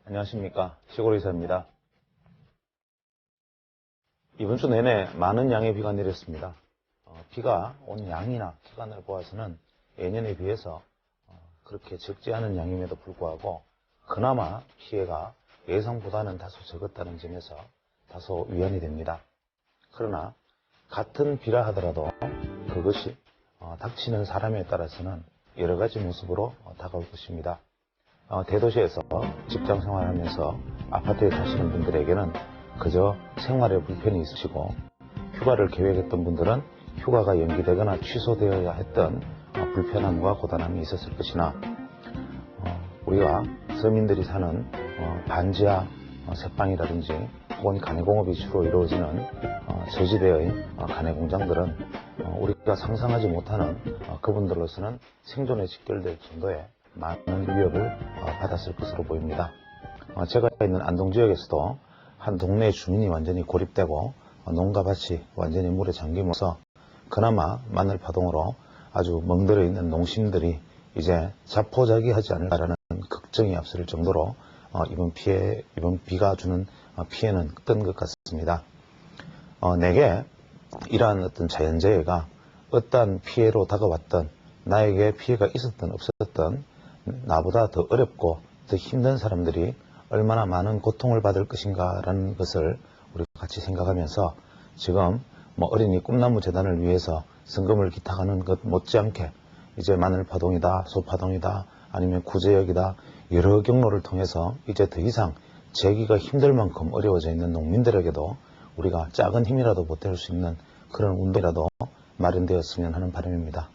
안녕하십니까. 시골의사입니다. 이번 주 내내 많은 양의 비가 내렸습니다. 비가 온 양이나 기간을 보아서는 예년에 비해서 그렇게 적지 않은 양임에도 불구하고 그나마 피해가 예상보다는 다소 적었다는 점에서 다소 위안이 됩니다. 그러나 같은 비라 하더라도 그것이 닥치는 사람에 따라서는 여러 가지 모습으로 다가올 것입니다. 대도시에서 직장 생활하면서 아파트에 사시는 분들에게는 그저 생활에 불편이 있으시고, 휴가를 계획했던 분들은 휴가가 연기되거나 취소되어야 했던 불편함과 고단함이 있었을 것이나, 우리가 서민들이 사는 반지하 새빵이라든지 혹은 가내공업이 주로 이루어지는 저지대의 가내공장들은 우리가 상상하지 못하는 그분들로서는 생존에 직결될 정도의 많은 위협을 받았을 것으로 보입니다. 제가 있는 안동 지역에서도 한 동네 주민이 완전히 고립되고 농가밭이 완전히 물에 잠기면서 그나마 마늘 파동으로 아주 멍들어 있는 농심들이 이제 자포자기하지 않을까라는 걱정이 앞설 정도로 이번 비가 주는 피해는 큰 것 같습니다. 내게 이러한 어떤 자연재해가 어떠한 피해로 다가왔던, 나에게 피해가 있었던 없었던 나보다 더 어렵고 더 힘든 사람들이 얼마나 많은 고통을 받을 것인가라는 것을 우리가 같이 생각하면서 지금 어린이 꿈나무 재단을 위해서 성금을 기탁하는 것 못지않게 이제 마늘파동이다, 소파동이다, 아니면 구제역이다, 여러 경로를 통해서 이제 더 이상 재기가 힘들 만큼 어려워져 있는 농민들에게도 우리가 작은 힘이라도 보탤 수 있는 그런 운동이라도 마련되었으면 하는 바람입니다.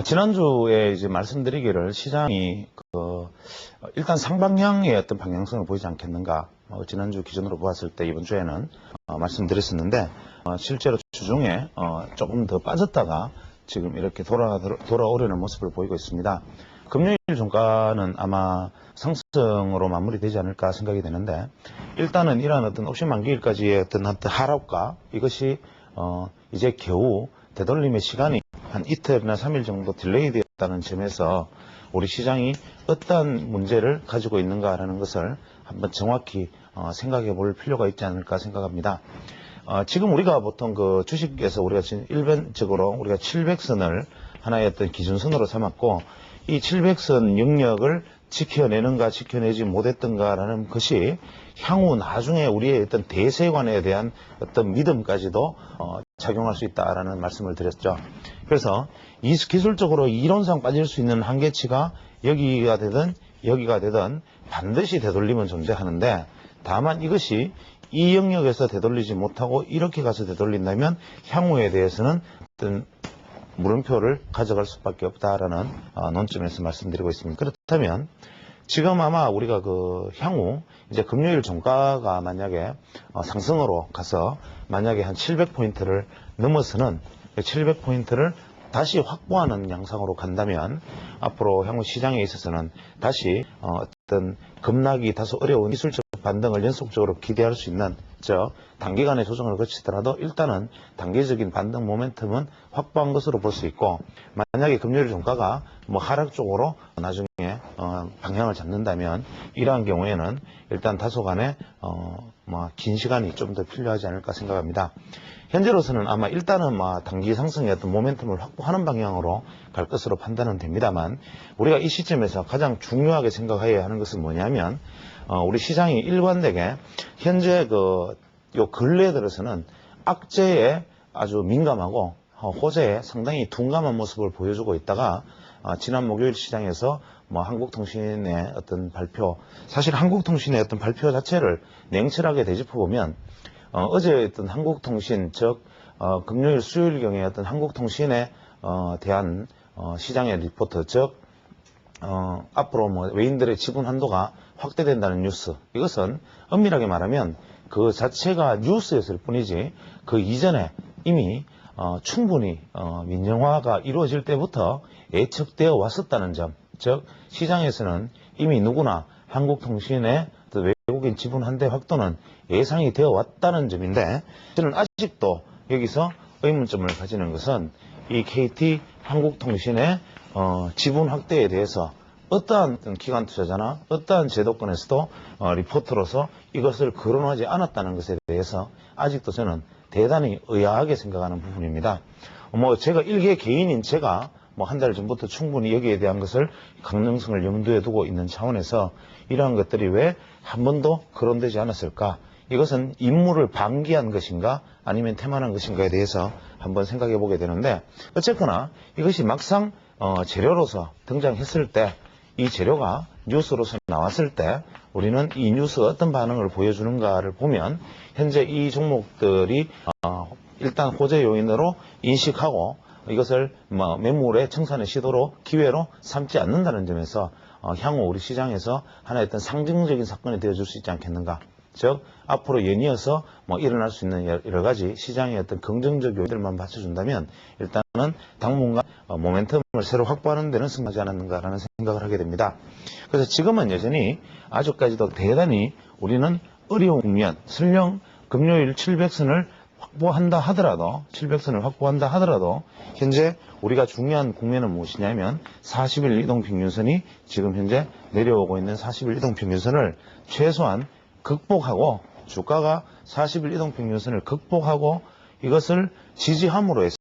지난주에 이제 말씀드리기를 시장이 일단 상방향의 어떤 방향성을 보이지 않겠는가, 지난주 기준으로 보았을 때 이번 주에는 말씀드렸었는데, 실제로 주중에 조금 더 빠졌다가 지금 이렇게 돌아오려는 모습을 보이고 있습니다. 금요일 종가는 아마 상승으로 마무리되지 않을까 생각이 되는데, 일단은 이러한 어떤 옵션 만기일까지의 어떤 하락과 이것이 이제 겨우 되돌림의 시간이 한 이틀이나 3일 정도 딜레이 되었다는 점에서 우리 시장이 어떠한 문제를 가지고 있는가라는 것을 한번 정확히 생각해 볼 필요가 있지 않을까 생각합니다. 지금 우리가 보통 그 주식에서 우리가 지금 일반적으로 우리가 700선을 하나의 어떤 기준선으로 삼았고, 이 700선 영역을 지켜내는가 지켜내지 못했던가라는 것이 향후 나중에 우리의 어떤 대세관에 대한 어떤 믿음까지도 작용할 수 있다라는 말씀을 드렸죠. 그래서 기술적으로 이론상 빠질 수 있는 한계치가 여기가 되든 반드시 되돌림은 존재하는데, 다만 이것이 이 영역에서 되돌리지 못하고 이렇게 가서 되돌린다면 향후에 대해서는 어떤 물음표를 가져갈 수밖에 없다라는 논점에서 말씀드리고 있습니다. 그렇다면 지금 아마 우리가 향후 이제 금요일 종가가 만약에 상승으로 가서 만약에 한 700포인트를 넘어서는 700포인트를 다시 확보하는 양상으로 간다면 앞으로 향후 시장에 있어서는 다시 어떤 급락이 다소 어려운 기술적 반등을 연속적으로 기대할 수 있는, 단기간의 조정을 거치더라도 일단은 단기적인 반등 모멘텀은 확보한 것으로 볼 수 있고, 만약에 금요일 종가가 하락 쪽으로 나중에 방향을 잡는다면 이러한 경우에는 일단 다소간의 긴 시간이 좀 더 필요하지 않을까 생각합니다. 현재로서는 아마 일단은 단기 상승의 어떤 모멘텀을 확보하는 방향으로 갈 것으로 판단은 됩니다만, 우리가 이 시점에서 가장 중요하게 생각해야 하는 것은 뭐냐면, 우리 시장이 일관되게 현재 요 근래에 들어서는 악재에 아주 민감하고 호재에 상당히 둔감한 모습을 보여주고 있다가 지난 목요일 시장에서 한국통신의 어떤 발표, 사실 한국통신의 어떤 발표 자체를 냉철하게 되짚어 보면 어제 어떤 한국통신, 즉 금요일 수요일경에 어떤 한국통신에 대한 시장의 리포트, 즉 앞으로 외인들의 지분 한도가 확대된다는 뉴스, 이것은 엄밀하게 말하면 그 자체가 뉴스였을 뿐이지 그 이전에 이미 충분히 민영화가 이루어질 때부터 예측되어 왔었다는 점, 즉 시장에서는 이미 누구나 한국통신의 외국인 지분 한대 확도는 예상이 되어 왔다는 점인데, 저는 아직도 여기서 의문점을 가지는 것은 이 KT 한국통신의 지분 확대에 대해서 어떠한 기관 투자자나 어떠한 제도권에서도 리포트로서 이것을 거론하지 않았다는 것에 대해서 아직도 저는 대단히 의아하게 생각하는 부분입니다. 제가 일개 개인인 제가 한 달 전부터 충분히 여기에 대한 것을 강령성을 염두에 두고 있는 차원에서 이러한 것들이 왜 한 번도 거론되지 않았을까? 이것은 임무를 방기한 것인가 아니면 태만한 것인가에 대해서 한번 생각해 보게 되는데, 어쨌거나 이것이 막상 재료로서 등장했을 때, 이 재료가 뉴스로서 나왔을 때 우리는 이 뉴스가 어떤 반응을 보여주는가를 보면 현재 이 종목들이 일단 호재 요인으로 인식하고 이것을 매물의 청산의 시도로 기회로 삼지 않는다는 점에서 향후 우리 시장에서 하나의 어떤 상징적인 사건이 되어줄 수 있지 않겠는가. 즉 앞으로 연이어서 일어날 수 있는 여러 가지 시장의 어떤 긍정적 요인들만 받쳐준다면 일단은 당분간 모멘텀을 새로 확보하는 데는 승하지 않았는가라는 생각을 하게 됩니다. 그래서 지금은 여전히 아직까지도 대단히 우리는 어려운 국면, 설령 금요일 700선을 확보한다 하더라도 현재 우리가 중요한 국면은 무엇이냐면 40일 이동평균선이 지금 현재 내려오고 있는 40일 이동평균선을 최소한 극복하고, 주가가 40일 이동평균선을 극복하고 이것을 지지함으로 해서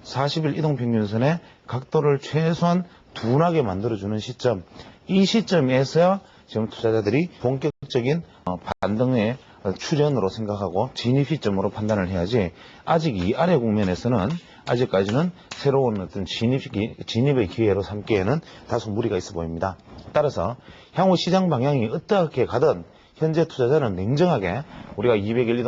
40일 이동평균선의 각도를 최소한 둔하게 만들어주는 시점, 이 시점에서야 지금 투자자들이 본격적인 반등의 출현으로 생각하고 진입 시점으로 판단을 해야지, 아직 이 아래 국면에서는 아직까지는 새로운 어떤 진입의 기회로 삼기에는 다소 무리가 있어 보입니다. 따라서 향후 시장 방향이 어떻게 가든 현재 투자자는 냉정하게 우리가 200일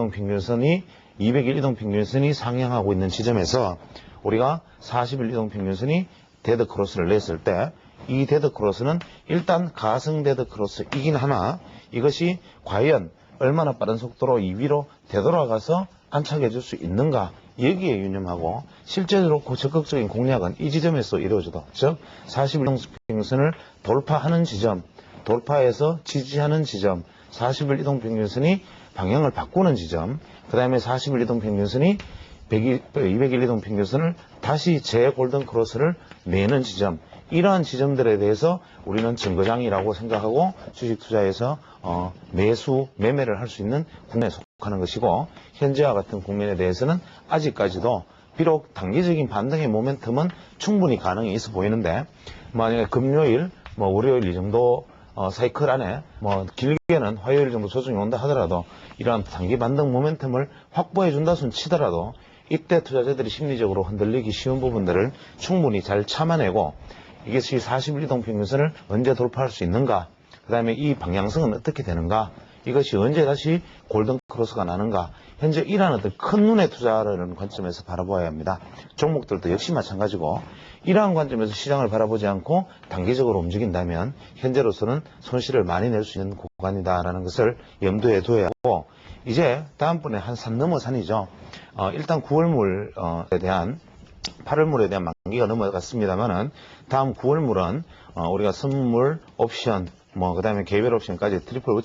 이동평균선이 상향하고 있는 지점에서 우리가 40일 이동평균선이 데드크로스를 냈을 때, 이 데드크로스는 일단 가승 데드크로스이긴 하나 이것이 과연 얼마나 빠른 속도로 이 위로 되돌아가서 안착해 줄 수 있는가, 여기에 유념하고 실제로 적극적인 공략은 이 지점에서 이루어져도, 즉 40일 이동평균선을 돌파하는 지점, 돌파해서 지지하는 지점, 40일 이동평균선이 방향을 바꾸는 지점, 그 다음에 40일 이동평균선이 200일 이동평균선을 다시 재골든크로스를 내는 지점, 이러한 지점들에 대해서 우리는 증거장이라고 생각하고 주식 투자에서 매매를 할 수 있는 국면에 속하는 것이고, 현재와 같은 국면에 대해서는 아직까지도 비록 단기적인 반등의 모멘텀은 충분히 가능이 있어 보이는데, 만약에 금요일, 월요일 이 정도 사이클 안에 길게는 화요일 정도 조정이 온다 하더라도 이러한 단기 반등 모멘텀을 확보해 준다 손 치더라도 이때 투자자들이 심리적으로 흔들리기 쉬운 부분들을 충분히 잘 참아내고, 이것이 40일 이동평균선을 언제 돌파할 수 있는가, 그 다음에 이 방향성은 어떻게 되는가, 이것이 언제 다시 골든크로스가 나는가, 현재 이러한 어떤 큰 눈의 투자라는 관점에서 바라보아야 합니다. 종목들도 역시 마찬가지고 이러한 관점에서 시장을 바라보지 않고 단기적으로 움직인다면 현재로서는 손실을 많이 낼 수 있는 구간이다라는 것을 염두에 둬야 하고, 이제 다음번에 한 산 넘어 산이죠. 일단 9월물에 대한 8월물에 대한 만기가 넘어갔습니다만은 다음 9월물은 우리가 선물, 옵션, 그 다음에 개별 옵션까지 트리플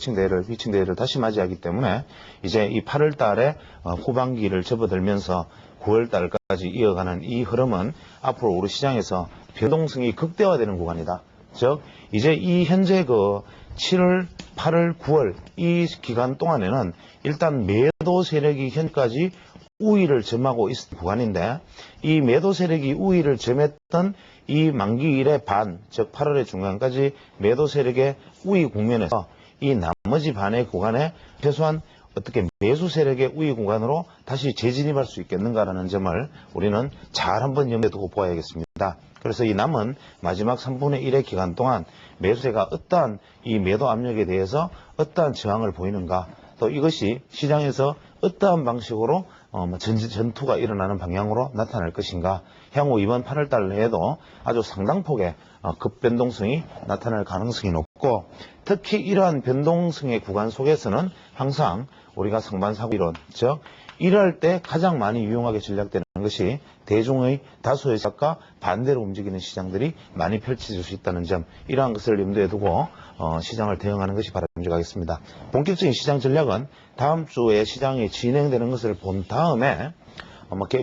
위칭 대회를 다시 맞이하기 때문에 이제 이 8월 달에 후반기를 접어들면서 9월 달까지 이어가는 이 흐름은 앞으로 우리 시장에서 변동성이 극대화되는 구간이다. 즉, 이제 이 현재 7월, 8월, 9월 이 기간 동안에는 일단 매도 세력이 현재까지 우위를 점하고 있었던 구간인데, 이 매도 세력이 우위를 점했던 이 만기일의 반, 즉 8월의 중간까지 매도 세력의 우위 국면에서 이 나머지 반의 구간에 최소한 어떻게 매수 세력의 우위 구간으로 다시 재진입할 수 있겠는가라는 점을 우리는 잘 한번 염두에 두고 보아야겠습니다. 그래서 이 남은 마지막 3분의 1의 기간 동안 매수세가 어떠한 이 매도 압력에 대해서 어떠한 저항을 보이는가, 또 이것이 시장에서 어떠한 방식으로 전투가 일어나는 방향으로 나타날 것인가, 향후 이번 8월달 내에도 아주 상당폭의 급변동성이 나타날 가능성이 높고, 특히 이러한 변동성의 구간 속에서는 항상 우리가 상반사고이론, 즉 이럴 때 가장 많이 유용하게 전략되는 것이 대중의 다수의 시각과 반대로 움직이는 시장들이 많이 펼쳐질 수 있다는 점, 이러한 것을 염두에 두고 시장을 대응하는 것이 바람직하겠습니다. 본격적인 시장 전략은 다음 주에 시장이 진행되는 것을 본 다음에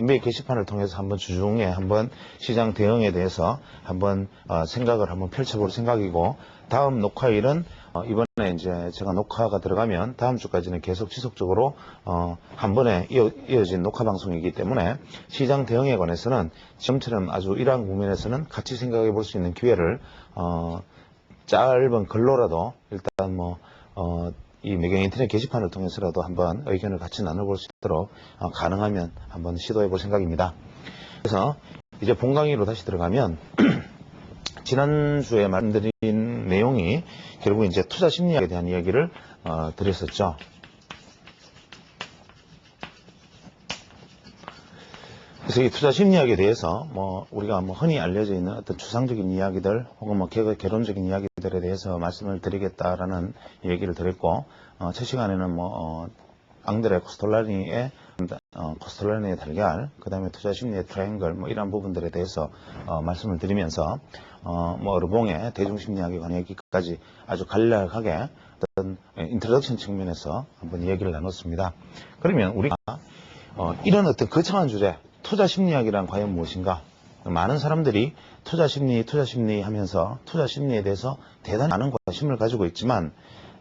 매일 게시판을 통해서 한번 주중에 한번 시장 대응에 대해서 한번 생각을 한번 펼쳐볼 생각이고, 다음 녹화일은 이번에 이제 제가 녹화가 들어가면 다음 주까지는 계속 지속적으로 한 번에 이어진 녹화 방송이기 때문에 시장 대응에 관해서는 지금처럼 아주 이러한 국면에서는 같이 생각해 볼 수 있는 기회를 짧은 글로라도 일단 이 매경 인터넷 게시판을 통해서라도 한번 의견을 같이 나눠볼 수 있도록 가능하면 한번 시도해 볼 생각입니다. 그래서 이제 본 강의로 다시 들어가면 지난주에 말씀드린 내용이 결국 이제 투자 심리학에 대한 이야기를 드렸었죠. 그래서 이 투자 심리학에 대해서 우리가 흔히 알려져 있는 어떤 추상적인 이야기들 혹은 개론적인 이야기들에 대해서 말씀을 드리겠다라는 얘기를 드렸고, 첫 시간에는 앙드레 코스톨라니의 달걀, 그 다음에 투자 심리의 트라이앵글 이런 부분들에 대해서 말씀을 드리면서 르봉의 대중심리학에 관한 얘기까지 아주 간략하게 어떤 인트로덕션 측면에서 한번 얘기를 나눴습니다. 그러면 우리가 이런 어떤 거창한 주제, 투자 심리학이란 과연 무엇인가? 많은 사람들이 투자 심리 하면서 투자 심리에 대해서 대단히 많은 관심을 가지고 있지만,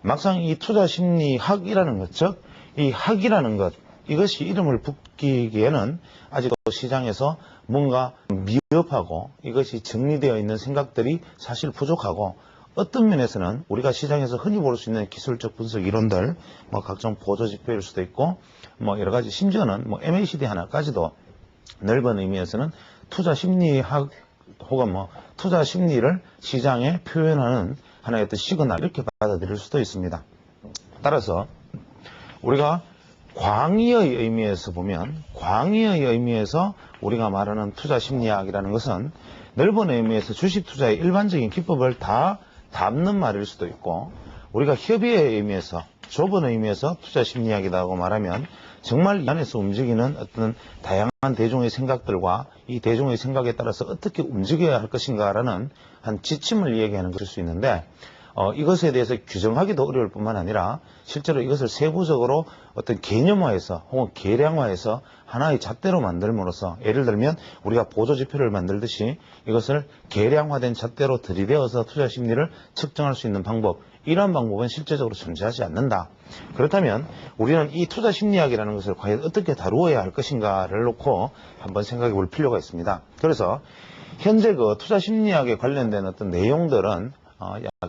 막상 이 투자 심리학이라는 것, 즉 이 학이라는 것, 이것이 이름을 붙이기에는 아직도 시장에서 뭔가 미흡하고 이것이 정리되어 있는 생각들이 사실 부족하고, 어떤 면에서는 우리가 시장에서 흔히 볼 수 있는 기술적 분석 이론들, 각종 보조 지표일 수도 있고, 여러 가지, 심지어는 MACD 하나까지도 넓은 의미에서는 투자 심리학 혹은 투자 심리를 시장에 표현하는 하나의 어떤 시그널, 이렇게 받아들일 수도 있습니다. 따라서 우리가 광의의 의미에서 보면, 광의의 의미에서 우리가 말하는 투자 심리학이라는 것은 넓은 의미에서 주식 투자의 일반적인 기법을 다 담는 말일 수도 있고, 우리가 협의의 의미에서, 좁은 의미에서 투자 심리학이라고 말하면 정말 이 안에서 움직이는 어떤 다양한 대중의 생각들과 이 대중의 생각에 따라서 어떻게 움직여야 할 것인가라는 한 지침을 얘기하는 것일 수 있는데, 이것에 대해서 규정하기도 어려울 뿐만 아니라 실제로 이것을 세부적으로 어떤 개념화해서 혹은 계량화해서 하나의 잣대로 만들므로써, 예를 들면 우리가 보조지표를 만들듯이 이것을 계량화된 잣대로 들이대어서 투자 심리를 측정할 수 있는 방법, 이러한 방법은 실제적으로 존재하지 않는다. 그렇다면 우리는 이 투자 심리학이라는 것을 과연 어떻게 다루어야 할 것인가를 놓고 한번 생각해 볼 필요가 있습니다. 그래서 현재 그 투자 심리학에 관련된 어떤 내용들은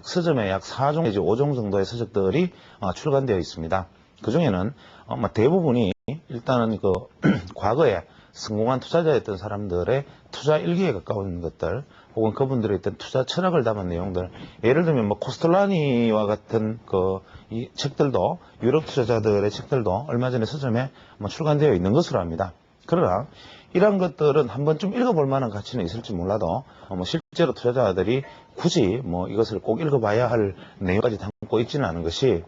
서점에 약 4종 내지 5종 정도의 서적들이 출간되어 있습니다. 그 중에는 대부분이 일단은 과거에 성공한 투자자였던 사람들의 투자 일기에 가까운 것들, 혹은 그분들의 어떤 투자 철학을 담은 내용들, 예를 들면 코스톨라니와 같은 이 책들도, 유럽 투자자들의 책들도 얼마 전에 서점에 출간되어 있는 것으로 압니다. 그러나 이러한 것들은 한번 좀 읽어볼 만한 가치는 있을지 몰라도 실제로 투자자들이 굳이 이것을 꼭 읽어봐야 할 내용까지 담고 있지는 않은 것이,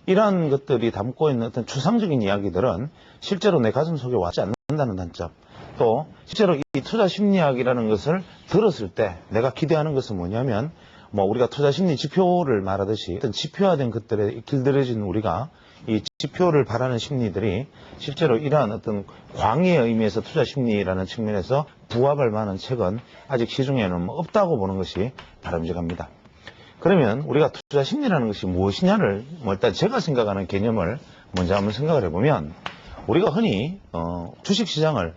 이러한 것들이 담고 있는 어떤 추상적인 이야기들은 실제로 내 가슴 속에 와지 않는다는 단점, 또 실제로 이 투자 심리학이라는 것을 들었을 때 내가 기대하는 것은 뭐냐면, 우리가 투자 심리 지표를 말하듯이 어떤 지표화된 것들에 길들여진 우리가 이 지표를 바라는 심리들이 실제로 이러한 어떤 광의의 의미에서 투자 심리라는 측면에서 부합할 만한 책은 아직 시중에는 없다고 보는 것이 바람직합니다. 그러면 우리가 투자 심리라는 것이 무엇이냐를 일단 제가 생각하는 개념을 먼저 한번 생각을 해보면, 우리가 흔히 주식시장을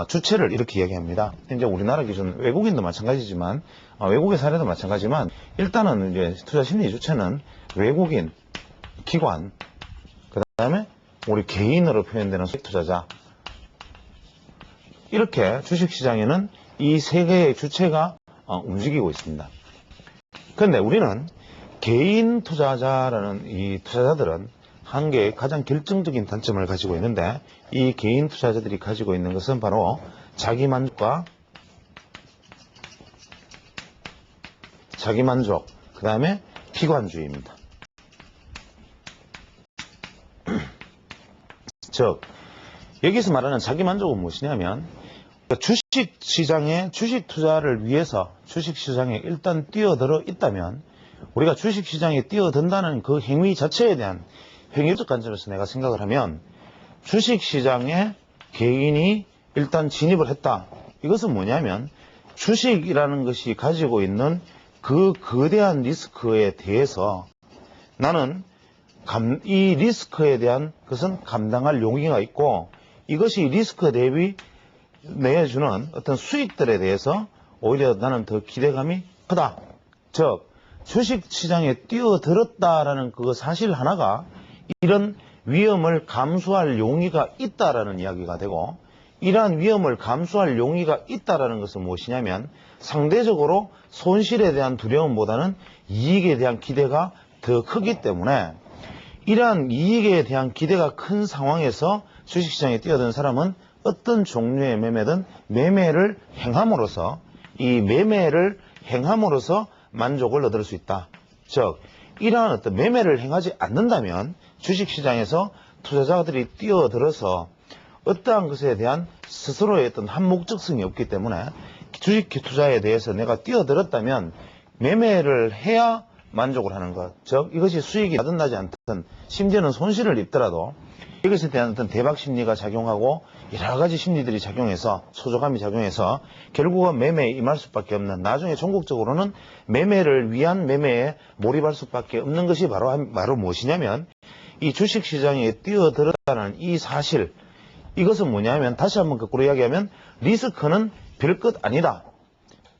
주체를 이렇게 이야기합니다. 이제 우리나라 기준, 외국인도 마찬가지지만, 외국의 사례도 마찬가지지만, 일단은 이제 투자 심리 주체는 외국인, 기관, 그 다음에 우리 개인으로 표현되는 수익 투자자, 이렇게 주식시장에는 이 세 개의 주체가 움직이고 있습니다. 그런데 우리는 개인 투자자라는 이 투자자들은 한 개의 가장 결정적인 단점을 가지고 있는데, 이 개인 투자자들이 가지고 있는 것은 바로 자기만족과 자기만족, 그 다음에 기관주의입니다. 즉 여기서 말하는 자기만족은 무엇이냐면, 주식시장에 주식 투자를 위해서 주식시장에 일단 뛰어들어 있다면, 우리가 주식시장에 뛰어든다는 그 행위 자체에 대한 행위적 관점에서 내가 생각을 하면, 주식시장에 개인이 일단 진입을 했다. 이것은 뭐냐면 주식이라는 것이 가지고 있는 그 거대한 리스크에 대해서 나는 이 리스크에 대한 것은 감당할 용의가 있고 이것이 리스크 대비 내주는 어떤 수익들에 대해서 오히려 나는 더 기대감이 크다. 즉 주식시장에 뛰어들었다라는 그 사실 하나가 이런 위험을 감수할 용의가 있다라는 이야기가 되고 이러한 위험을 감수할 용의가 있다라는 것은 무엇이냐면 상대적으로 손실에 대한 두려움보다는 이익에 대한 기대가 더 크기 때문에 이러한 이익에 대한 기대가 큰 상황에서 주식시장에 뛰어든 사람은 어떤 종류의 매매든 매매를 행함으로써 이 매매를 행함으로써 만족을 얻을 수 있다. 즉 이러한 어떤 매매를 행하지 않는다면 주식시장에서 투자자들이 뛰어들어서 어떠한 것에 대한 스스로의 어떤 한목적성이 없기 때문에 주식 투자에 대해서 내가 뛰어들었다면 매매를 해야 만족을 하는 것. 즉 이것이 수익이 나든 나지 않든 심지어는 손실을 입더라도 이것에 대한 어떤 대박 심리가 작용하고 여러 가지 심리들이 작용해서 소조감이 작용해서 결국은 매매에 임할 수밖에 없는 나중에 종국적으로는 매매를 위한 매매에 몰입할 수밖에 없는 것이 바로 무엇이냐면 이 주식시장에 뛰어들었다는 이 사실 이것은 뭐냐면 다시 한번 거꾸로 이야기하면 리스크는 별것 아니다.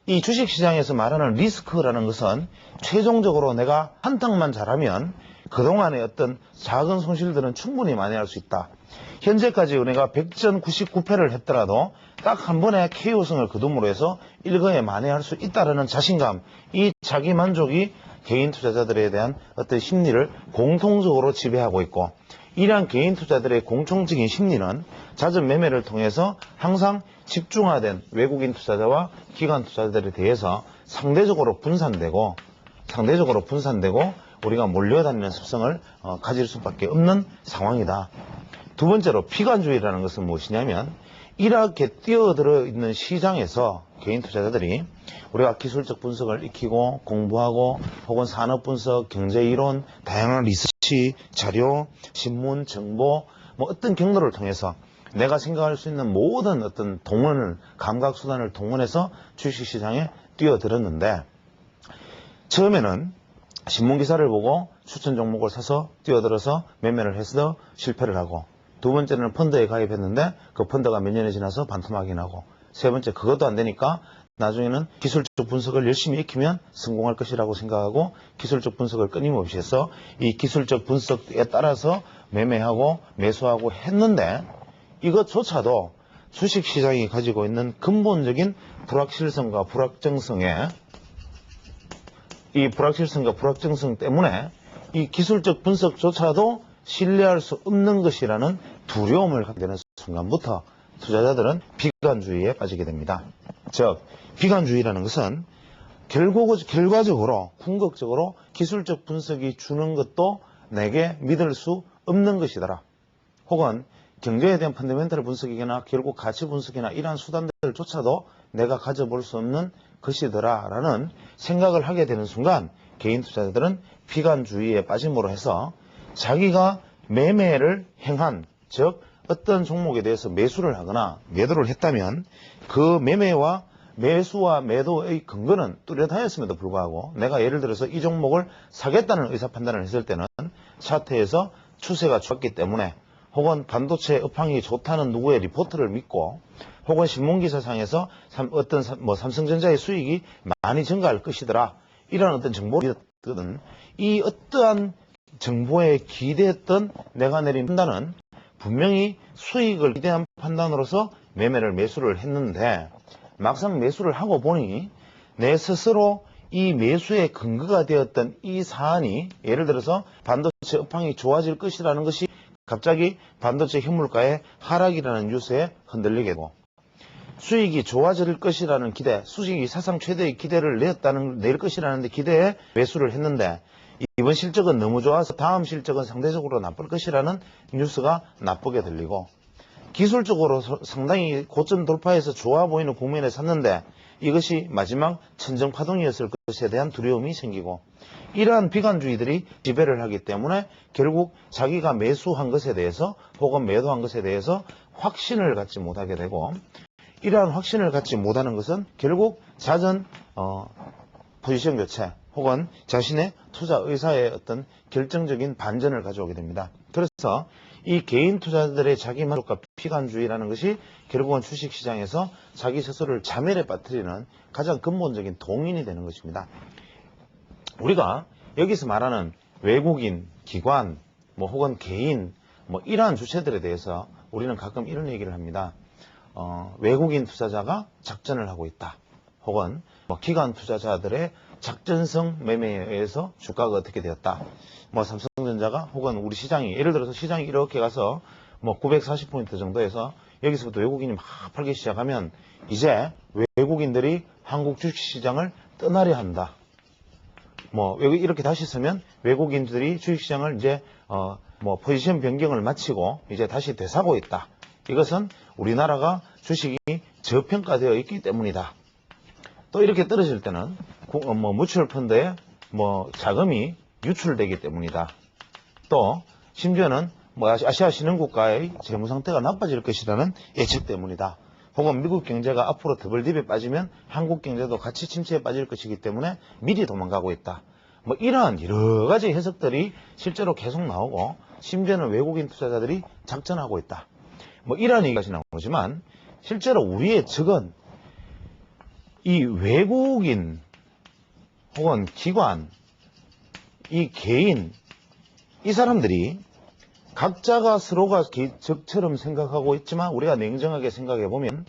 이 주식시장에서 말하는 리스크라는 것은 최종적으로 내가 한탕만 잘하면 그동안의 어떤 작은 손실들은 충분히 만회할 수 있다. 현재까지 내가 100전 99패를 했더라도 딱 한 번에 KO승을 거둠으로 해서 일거에 만회할 수 있다는 자신감, 이 자기 만족이 개인 투자자들에 대한 어떤 심리를 공통적으로 지배하고 있고 이러한 개인 투자들의 공통적인 심리는 잦은 매매를 통해서 항상 집중화된 외국인 투자자와 기관 투자자들에 대해서 상대적으로 분산되고 우리가 몰려다니는 습성을 가질 수밖에 없는 상황이다. 두 번째로 비관주의라는 것은 무엇이냐면 이렇게 뛰어들어 있는 시장에서 개인 투자자들이 우리가 기술적 분석을 익히고 공부하고 혹은 산업 분석, 경제 이론, 다양한 리서치, 자료, 신문, 정보 뭐 어떤 경로를 통해서 내가 생각할 수 있는 모든 어떤 동원을 감각 수단을 동원해서 주식시장에 뛰어들었는데 처음에는 신문 기사를 보고 추천 종목을 사서 뛰어들어서 매매를 해서 실패를 하고 두 번째는 펀드에 가입했는데 그 펀드가 몇 년이 지나서 반토막이 나고 세 번째 그것도 안 되니까 나중에는 기술적 분석을 열심히 익히면 성공할 것이라고 생각하고 기술적 분석을 끊임없이 해서 이 기술적 분석에 따라서 매매하고 매수하고 했는데 이것조차도 주식시장이 가지고 있는 근본적인 불확실성과 불확정성에 이 불확실성과 불확정성 때문에 이 기술적 분석조차도 신뢰할 수 없는 것이라는 두려움을 갖게 되는 순간부터 투자자들은 비관주의에 빠지게 됩니다. 즉 비관주의라는 것은 결과적으로 궁극적으로 기술적 분석이 주는 것도 내게 믿을 수 없는 것이더라. 혹은 경제에 대한 펀더멘털 분석이나 결국 가치 분석이나 이러한 수단들조차도 내가 가져볼 수 없는 것이더라 라는 생각을 하게 되는 순간 개인 투자자들은 비관주의에 빠짐으로 해서 자기가 매매를 행한 즉 어떤 종목에 대해서 매수를 하거나 매도를 했다면 그 매매와 매수와 매도의 근거는 뚜렷하였음에도 불구하고 내가 예를 들어서 이 종목을 사겠다는 의사판단을 했을 때는 차트에서 추세가 좋았기 때문에 혹은 반도체 업황이 좋다는 누구의 리포트를 믿고 혹은 신문기사상에서 어떤 삼성전자의 수익이 많이 증가할 것이더라 이런 어떤 정보를 믿었거든. 이 어떠한 정보에 기대했던 내가 내린 판단은 분명히 수익을 기대한 판단으로서 매수를 했는데 막상 매수를 하고 보니 내 스스로 이 매수의 근거가 되었던 이 사안이 예를 들어서 반도체 업황이 좋아질 것이라는 것이 갑자기 반도체 현물가의 하락이라는 뉴스에 흔들리게 되고 수익이 좋아질 것이라는 기대, 수익이 사상 최대의 기대를 낼 것이라는 기대에 매수를 했는데 이번 실적은 너무 좋아서 다음 실적은 상대적으로 나쁠 것이라는 뉴스가 나쁘게 들리고 기술적으로 상당히 고점 돌파해서 좋아 보이는 국면에 샀는데 이것이 마지막 천정파동이었을 것에 대한 두려움이 생기고 이러한 비관주의들이 지배를 하기 때문에 결국 자기가 매수한 것에 대해서 혹은 매도한 것에 대해서 확신을 갖지 못하게 되고, 이러한 확신을 갖지 못하는 것은 결국 잦은 포지션 교체 혹은 자신의 투자 의사의 어떤 결정적인 반전을 가져오게 됩니다. 그래서 이 개인 투자자들의 자기 만족과 피관주의라는 것이 결국은 주식시장에서 자기 스스로를 자멸에 빠뜨리는 가장 근본적인 동인이 되는 것입니다. 우리가 여기서 말하는 외국인, 기관, 혹은 개인, 이러한 주체들에 대해서 우리는 가끔 이런 얘기를 합니다. 외국인 투자자가 작전을 하고 있다. 혹은 기관 투자자들의 작전성 매매에 의해서 주가가 어떻게 되었다. 삼성전자가 혹은 우리 시장이 예를 들어서 시장이 이렇게 가서 940포인트 정도에서 여기서부터 외국인이 막 팔기 시작하면 이제 외국인들이 한국 주식시장을 떠나려 한다. 이렇게 다시 서면 외국인들이 주식시장을 이제 포지션 변경을 마치고 이제 다시 되사고 있다. 이것은 우리나라가 주식이 저평가되어 있기 때문이다. 또 이렇게 떨어질 때는 뮤추얼 펀드에 자금이 유출되기 때문이다. 또 심지어는 아시아 신흥국가의 재무 상태가 나빠질 것이라는 예측 때문이다. 혹은 미국 경제가 앞으로 더블딥에 빠지면 한국 경제도 같이 침체에 빠질 것이기 때문에 미리 도망가고 있다. 이러한 여러 가지 해석들이 실제로 계속 나오고 심지어는 외국인 투자자들이 작전하고 있다. 이러한 얘기까지 나오지만 실제로 우리의 적은 이 외국인 혹은 기관, 이 개인, 이 사람들이 각자가 서로가 적처럼 생각하고 있지만 우리가 냉정하게 생각해 보면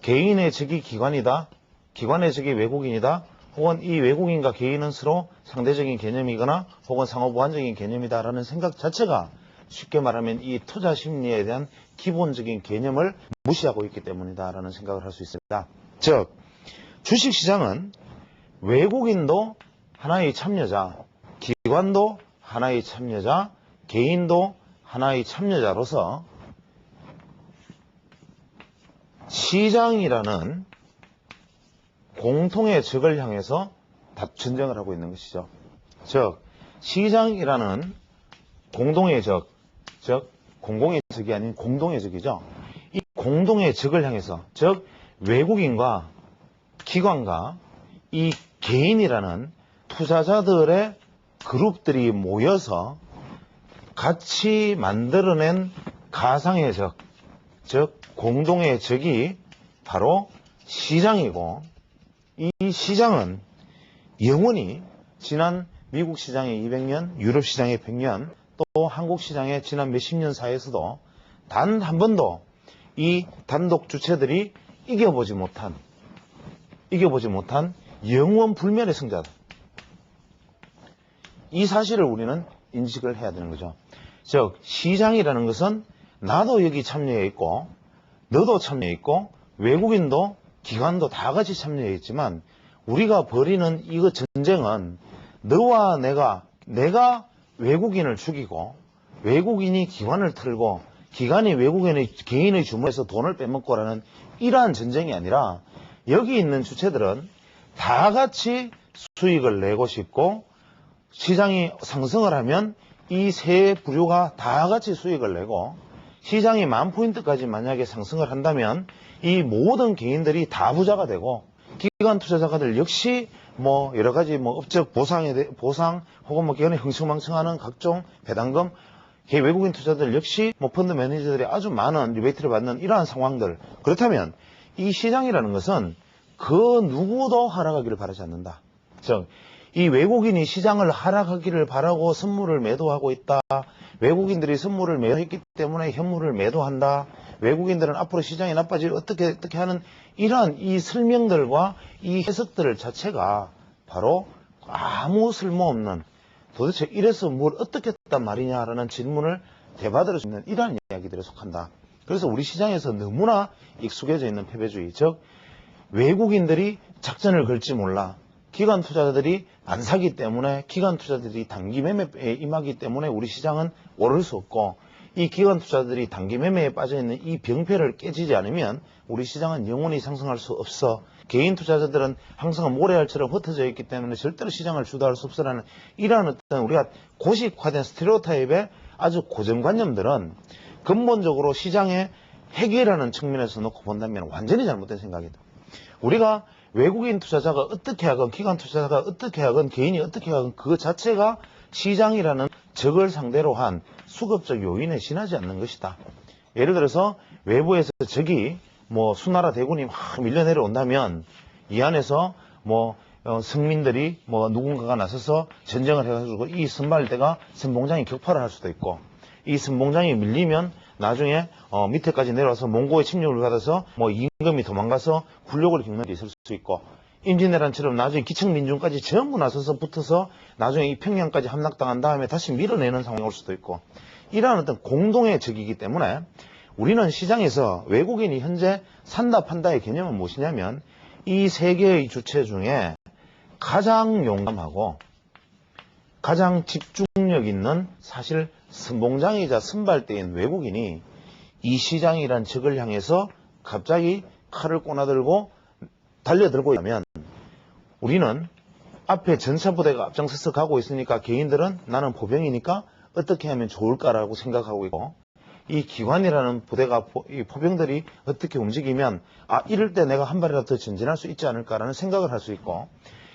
개인의 적이 기관이다, 기관의 적이 외국인이다, 혹은 이 외국인과 개인은 서로 상대적인 개념이거나 혹은 상호보완적인 개념이다라는 생각 자체가 쉽게 말하면 이 투자 심리에 대한 기본적인 개념을 무시하고 있기 때문이다라는 생각을 할 수 있습니다. 즉, 주식시장은 외국인도 하나의 참여자, 기관도 하나의 참여자, 개인도 하나의 참여자로서 시장이라는 공통의 적을 향해서 전쟁을 하고 있는 것이죠. 즉, 시장이라는 공동의 적, 즉 공공의 적이 아닌 공동의 적이죠. 이 공동의 적을 향해서, 즉 외국인과 기관과 이 개인이라는 투자자들의 그룹들이 모여서 같이 만들어낸 가상의 적, 즉 공동의 적이 바로 시장이고, 이 시장은 영원히 지난 미국 시장의 200년, 유럽 시장의 100년, 또 한국 시장의 지난 몇십 년 사이에서도 단 한 번도 이 단독 주체들이 이겨보지 못한 영원 불멸의 승자다. 이 사실을 우리는 인식을 해야 되는 거죠. 즉, 시장이라는 것은 나도 여기 참여해 있고, 너도 참여해 있고, 외국인도 기관도 다 같이 참여해 있지만, 우리가 벌이는 이거 전쟁은 너와 내가 외국인을 죽이고, 외국인이 기관을 틀고, 기관이 외국인의 개인의 주머니에서 돈을 빼먹고라는 이러한 전쟁이 아니라, 여기 있는 주체들은 다 같이 수익을 내고 싶고, 시장이 상승을 하면 이 세 부류가 다 같이 수익을 내고, 시장이 10,000포인트까지 만약에 상승을 한다면 이 모든 개인들이 다 부자가 되고, 기관 투자자들 역시 여러 가지 업적 보상 혹은 기관에 흥청망청하는 각종 배당금, 외국인 투자자들 역시 펀드 매니저들이 아주 많은 리베이트를 받는 이러한 상황들. 그렇다면 이 시장이라는 것은 그 누구도 하락하기를 바라지 않는다. 즉, 이 외국인이 시장을 하락하기를 바라고 선물을 매도하고 있다. 외국인들이 선물을 매도했기 때문에 현물을 매도한다. 외국인들은 앞으로 시장이 나빠질 어떻게 하는 이러한 이 설명들과 이 해석들 자체가 바로 아무 쓸모없는, 도대체 이래서 뭘 어떻게 했단 말이냐라는 질문을 대받을 수 있는 이러한 이야기들에 속한다. 그래서 우리 시장에서 너무나 익숙해져 있는 패배주의, 즉 외국인들이 작전을 걸지 몰라, 기관 투자자들이 안 사기 때문에, 기관 투자자들이 단기 매매에 임하기 때문에 우리 시장은 오를 수 없고, 이 기관 투자자들이 단기 매매에 빠져있는 이 병폐를 깨지지 않으면 우리 시장은 영원히 상승할 수 없어. 개인 투자자들은 항상 모래알처럼 흩어져 있기 때문에 절대로 시장을 주도할 수 없어라는 이러한 어떤 우리가 고식화된 스테레오타입의 아주 고정관념들은 근본적으로 시장의 해결하는 측면에서 놓고 본다면 완전히 잘못된 생각이다. 우리가 외국인 투자자가 어떻게 하건 기관 투자자가 어떻게 하건 개인이 어떻게 하건 그 자체가 시장이라는 적을 상대로 한 수급적 요인에 지나지 않는 것이다. 예를 들어서 외부에서 적이 뭐 수나라 대군이 막 밀려 내려온다면 이 안에서 뭐 승민들이 뭐 누군가가 나서서 전쟁을 해가지고 이 선발대가 선봉장이 격파를 할 수도 있고, 이 선봉장이 밀리면 나중에 밑에까지 내려와서 몽고의 침략을 받아서 뭐 임금이 도망가서 굴욕을 겪는 게 있을 수 있고, 임진왜란처럼 나중에 기층민중까지 전부 나서서 붙어서 나중에 이 평양까지 함락당한 다음에 다시 밀어내는 상황이 올 수도 있고, 이러한 어떤 공동의 적이기 때문에 우리는 시장에서 외국인이 현재 산다 판다의 개념은 무엇이냐면 이 세 개의 주체 중에 가장 용감하고 가장 집중력 있는 사실 선봉장이자 선발대인 외국인이 이 시장이란 적을 향해서 갑자기 칼을 꼬나들고 달려들고 있다면 우리는 앞에 전차부대가 앞장서서 가고 있으니까 개인들은 나는 포병이니까 어떻게 하면 좋을까라고 생각하고 있고, 이 기관이라는 부대가 이 포병들이 어떻게 움직이면 이럴 때 내가 한 발이라도 더 전진할 수 있지 않을까라는 생각을 할 수 있고,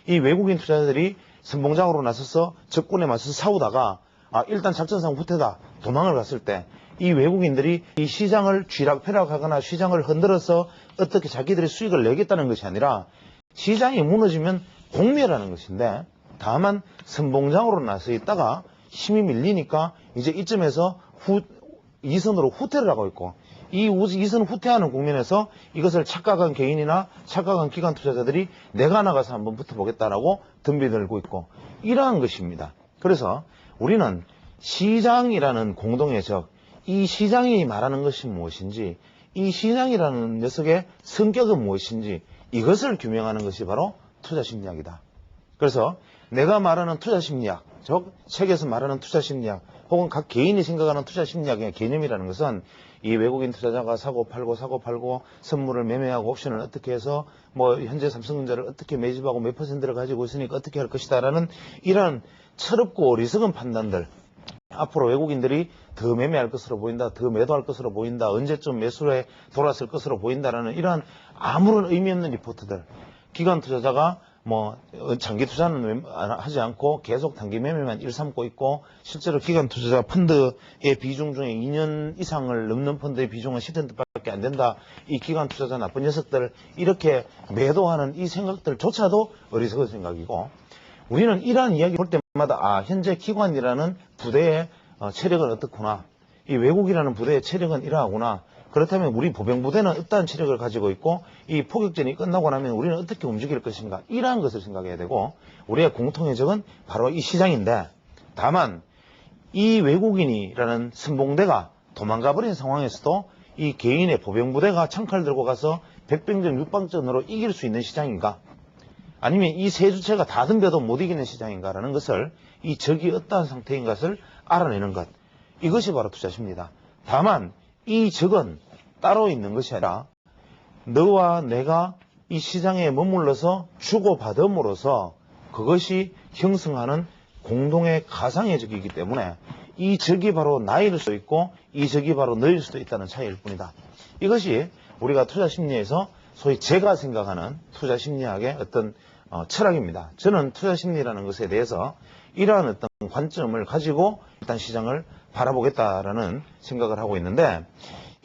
이 외국인 투자자들이 선봉장으로 나서서 적군에 맞서서 싸우다가 일단 작전상 후퇴다 도망을 갔을 때 이 외국인들이 이 시장을 쥐락펴락하거나 시장을 흔들어서 어떻게 자기들의 수익을 내겠다는 것이 아니라 시장이 무너지면 공멸하는 것인데, 다만 선봉장으로 나서 있다가 힘이 밀리니까 이제 이쯤에서 이선으로 후퇴를 하고 있고, 이 이선 후퇴하는 국면에서 이것을 착각한 개인이나 착각한 기관 투자자들이 내가 나가서 한번 붙어보겠다라고 덤비들고 있고, 이러한 것입니다. 그래서 우리는 시장이라는 공동의 적, 이 시장이 말하는 것이 무엇인지, 이 시장이라는 녀석의 성격은 무엇인지 이것을 규명하는 것이 바로 투자심리학이다. 그래서 내가 말하는 투자심리학, 즉 책에서 말하는 투자심리학 혹은 각 개인이 생각하는 투자심리학의 개념이라는 것은 이 외국인 투자자가 사고 팔고 선물을 매매하고 옵션을 어떻게 해서 뭐 현재 삼성전자를 어떻게 매집하고 몇 퍼센트를 가지고 있으니까 어떻게 할 것이다 라는 이런 철없고 어리석은 판단들, 앞으로 외국인들이 더 매매할 것으로 보인다, 더 매도할 것으로 보인다, 언제쯤 매수에 돌았을 것으로 보인다라는 이러한 아무런 의미 없는 리포트들, 기관 투자자가 뭐 장기 투자는 하지 않고 계속 단기 매매만 일삼고 있고, 실제로 기관 투자자 펀드의 비중 중에 2년 이상을 넘는 펀드의 비중은 10%밖에 안 된다. 이 기관 투자자 나쁜 녀석들 이렇게 매도하는 이 생각들조차도 어리석은 생각이고, 우리는 이러한 이야기 볼 때마다 현재 기관이라는 부대의 체력은 어떻구나, 이 외국이라는 부대의 체력은 이러하구나, 그렇다면 우리 보병부대는 어떠한 체력을 가지고 있고 이 포격전이 끝나고 나면 우리는 어떻게 움직일 것인가, 이러한 것을 생각해야 되고, 우리의 공통의 적은 바로 이 시장인데, 다만 이 외국인이라는 선봉대가 도망가 버린 상황에서도 이 개인의 보병부대가 창칼 들고 가서 백병전 육방전으로 이길 수 있는 시장인가, 아니면 이 세 주체가 다 덤벼도 못 이기는 시장인가라는 것을, 이 적이 어떠한 상태인 것을 알아내는 것, 이것이 바로 투자심리다. 다만 이 적은 따로 있는 것이 아니라 너와 내가 이 시장에 머물러서 주고받음으로써 그것이 형성하는 공동의 가상의 적이기 때문에 이 적이 바로 나일 수도 있고 이 적이 바로 너일 수도 있다는 차이일 뿐이다. 이것이 우리가 투자심리에서 소위 제가 생각하는 투자심리학의 어떤 철학입니다. 저는 투자심리라는 것에 대해서 이러한 어떤 관점을 가지고 일단 시장을 바라보겠다라는 생각을 하고 있는데,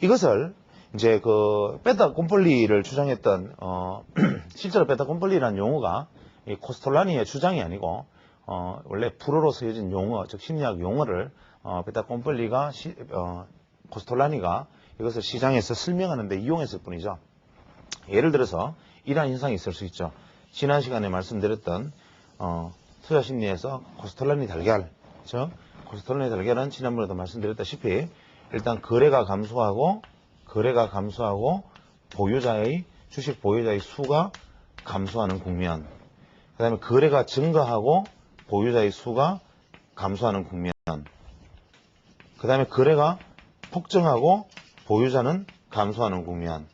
이것을 이제 그 베타 곰폴리를 주장했던 실제로 베타 곰폴리라는 용어가 이 코스톨라니의 주장이 아니고 원래 불어로 쓰여진 용어, 즉 심리학 용어를 베타 곰폴리가 코스톨라니가 이것을 시장에서 설명하는 데 이용했을 뿐이죠. 예를 들어서 이러한 현상이 있을 수 있죠. 지난 시간에 말씀드렸던 투자심리에서 코스톨라니 달걀, 즉 코스톨라니 달걀은 지난번에도 말씀드렸다시피 일단 거래가 감소하고 주식 보유자의 수가 감소하는 국면, 그 다음에 거래가 증가하고 보유자의 수가 감소하는 국면, 그 다음에 거래가 폭증하고 보유자는 감소하는 국면,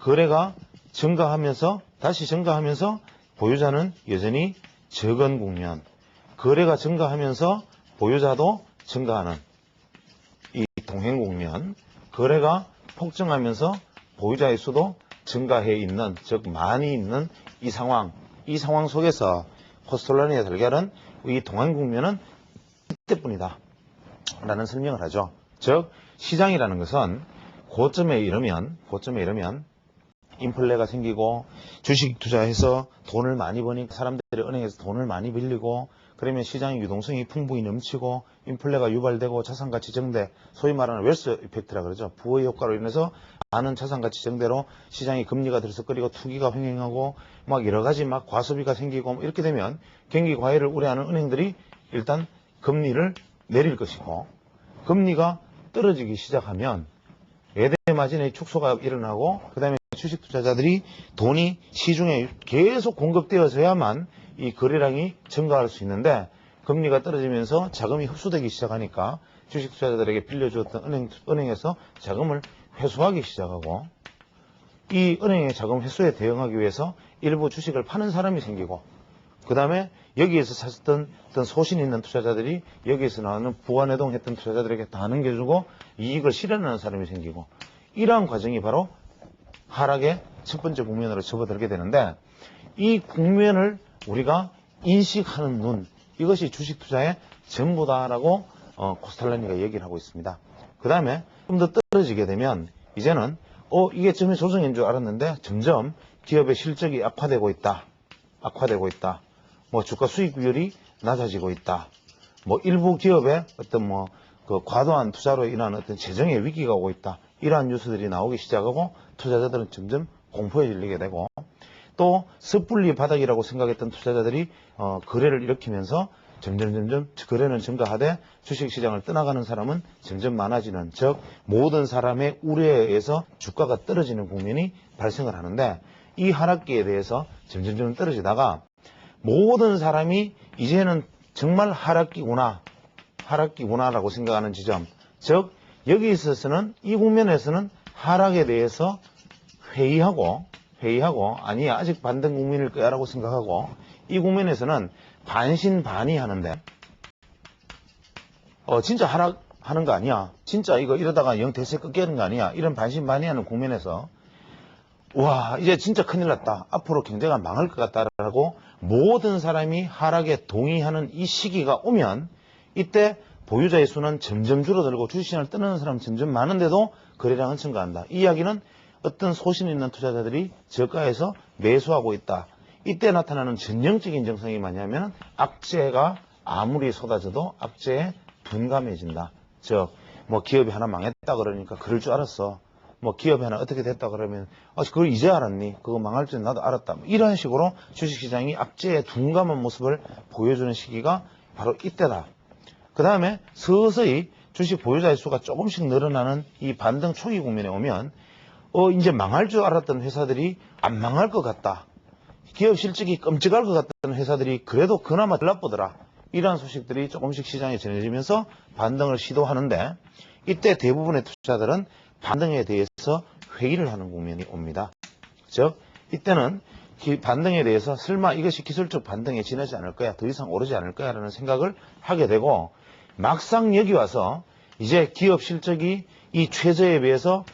거래가 증가하면서 다시 증가하면서 보유자는 여전히 적은 국면, 거래가 증가하면서 보유자도 증가하는 이 동행 국면, 거래가 폭증하면서 보유자의 수도 증가해 있는, 즉 많이 있는 이 상황 속에서 코스톨라니의 달걀은 이 동안 국면은 이때뿐이다 라는 설명을 하죠. 즉 시장이라는 것은 고점에 이르면 인플레가 생기고 주식 투자해서 돈을 많이 버니까 사람들이 은행에서 돈을 많이 빌리고 그러면 시장의 유동성이 풍부히 넘치고 인플레가 유발되고 자산가치 증대, 소위 말하는 웰스 이펙트라 그러죠. 부의 효과로 인해서 많은 자산가치 증대로 시장이 금리가 들썩거리고 투기가 횡행하고 막 여러 가지 막 과소비가 생기고 이렇게 되면 경기 과열을 우려하는 은행들이 일단 금리를 내릴 것이고 금리가 떨어지기 시작하면 외대 마진의 축소가 일어나고 그 다음에 주식 투자자들이 돈이 시중에 계속 공급되어져야만 이 거래량이 증가할 수 있는데 금리가 떨어지면서 자금이 흡수되기 시작하니까 주식 투자자들에게 빌려주었던 은행에서 자금을 회수하기 시작하고 이 은행의 자금 회수에 대응하기 위해서 일부 주식을 파는 사람이 생기고 그 다음에 여기에서 샀던 어떤 소신 있는 투자자들이 여기에서 나오는 부안해동했던 투자자들에게 다 넘겨주고 이익을 실현하는 사람이 생기고 이러한 과정이 바로 하락의 첫 번째 국면으로 접어들게 되는데 이 국면을 우리가 인식하는 눈 이것이 주식 투자의 전부다라고 코스탈라니가 얘기를 하고 있습니다. 그 다음에 좀 더 떨어지게 되면 이제는 이게 처음에 조정인 줄 알았는데 점점 기업의 실적이 악화되고 있다. 뭐 주가 수익 비율이 낮아지고 있다. 뭐 일부 기업의 어떤 그 과도한 투자로 인한 어떤 재정의 위기가 오고 있다. 이러한 뉴스들이 나오기 시작하고 투자자들은 점점 공포에 질리게 되고 또 섣불리 바닥이라고 생각했던 투자자들이 거래를 일으키면서 점점 거래는 증가하되 주식시장을 떠나가는 사람은 점점 많아지는 즉 모든 사람의 우려에 의해서 주가가 떨어지는 국면이 발생을 하는데 이 하락기에 대해서 점점 떨어지다가 모든 사람이 이제는 정말 하락기구나라고 생각하는 지점 즉 여기 있어서는 이 국면에서는 하락에 대해서 회의하고 아니야 아직 반등 국면일 거야 라고 생각하고 이 국면에서는 반신반의 하는데 진짜 하락하는 거 아니야 진짜 이거 이러다가 영 대세 꺾이는 거 아니야 이런 반신반의 하는 국면에서 와 이제 진짜 큰일 났다 앞으로 경제가 망할 것 같다라고 모든 사람이 하락에 동의하는 이 시기가 오면 이때 보유자의 수는 점점 줄어들고 주식시장을 떠나는 사람은 점점 많은데도 거래량은 증가한다. 이 이야기는 어떤 소신 있는 투자자들이 저가에서 매수하고 있다. 이때 나타나는 전형적인 증상이 뭐냐면 악재가 아무리 쏟아져도 악재에 둔감해진다. 즉 뭐 기업이 하나 망했다 그러니까 그럴 줄 알았어. 뭐 기업이 하나 어떻게 됐다 그러면 그걸 이제 알았니? 그거 망할 줄 나도 알았다. 이런 식으로 주식시장이 악재에 둔감한 모습을 보여주는 시기가 바로 이때다. 그 다음에 서서히 주식 보유자의 수가 조금씩 늘어나는 이 반등 초기 국면에 오면 이제 망할 줄 알았던 회사들이 안 망할 것 같다. 기업 실적이 끔찍할 것 같던 회사들이 그래도 그나마 덜 나쁘더라. 이러한 소식들이 조금씩 시장에 전해지면서 반등을 시도하는데 이때 대부분의 투자자들은 반등에 대해서 회의를 하는 국면이 옵니다. 즉 이때는 반등에 대해서 설마 이것이 기술적 반등에 지나지 않을 거야 더 이상 오르지 않을 거야 라는 생각을 하게 되고 막상 여기 와서 이제 기업 실적이 이 최저에 비해서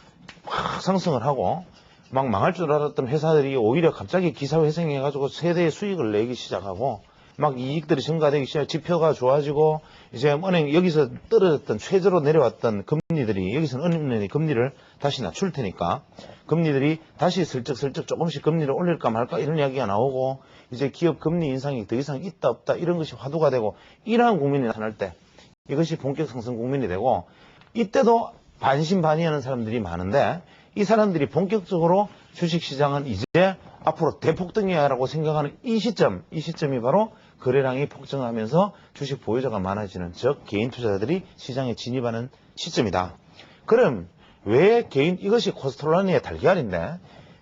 확 상승을 하고 막 망할 줄 알았던 회사들이 오히려 갑자기 기사회생해가지고 세대의 수익을 내기 시작하고 막 이익들이 증가되기 시작 지표가 좋아지고 이제 은행 여기서 떨어졌던 최저로 내려왔던 금리들이 여기서는 은행이 금리를 다시 낮출 테니까 금리들이 다시 슬쩍슬쩍 조금씩 금리를 올릴까 말까 이런 이야기가 나오고 이제 기업 금리 인상이 더 이상 있다 없다 이런 것이 화두가 되고 이러한 국면이 나타날 때 이것이 본격 상승 국면이 되고 이때도 반신반의하는 사람들이 많은데 이 사람들이 본격적으로 주식시장은 이제 앞으로 대폭등이야 라고 생각하는 이 시점이 바로 거래량이 폭증하면서 주식 보유자가 많아지는 즉 개인 투자자들이 시장에 진입하는 시점이다. 그럼 왜 이것이 코스톨라니의 달걀인데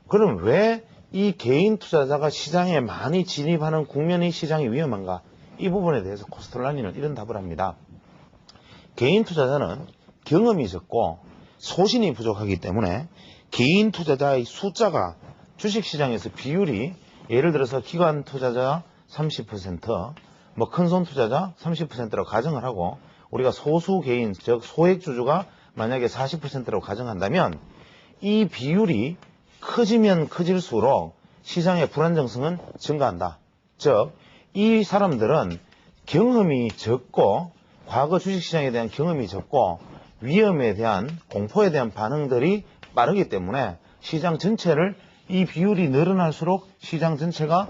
그럼 왜 이 개인 투자자가 시장에 많이 진입하는 국면이 시장이 위험한가? 이 부분에 대해서 코스톨라니는 이런 답을 합니다. 개인 투자자는 경험이 적고 소신이 부족하기 때문에 개인 투자자의 숫자가 주식시장에서 비율이 예를 들어서 기관 투자자 30%, 뭐 큰손 투자자 30%라고 가정을 하고 우리가 소수 개인, 즉 소액주주가 만약에 40%라고 가정한다면 이 비율이 커지면 커질수록 시장의 불안정성은 증가한다. 즉, 이 사람들은 경험이 적고 과거 주식시장에 대한 경험이 적고 위험에 대한 공포에 대한 반응들이 빠르기 때문에 시장 전체를 이 비율이 늘어날수록 시장 전체가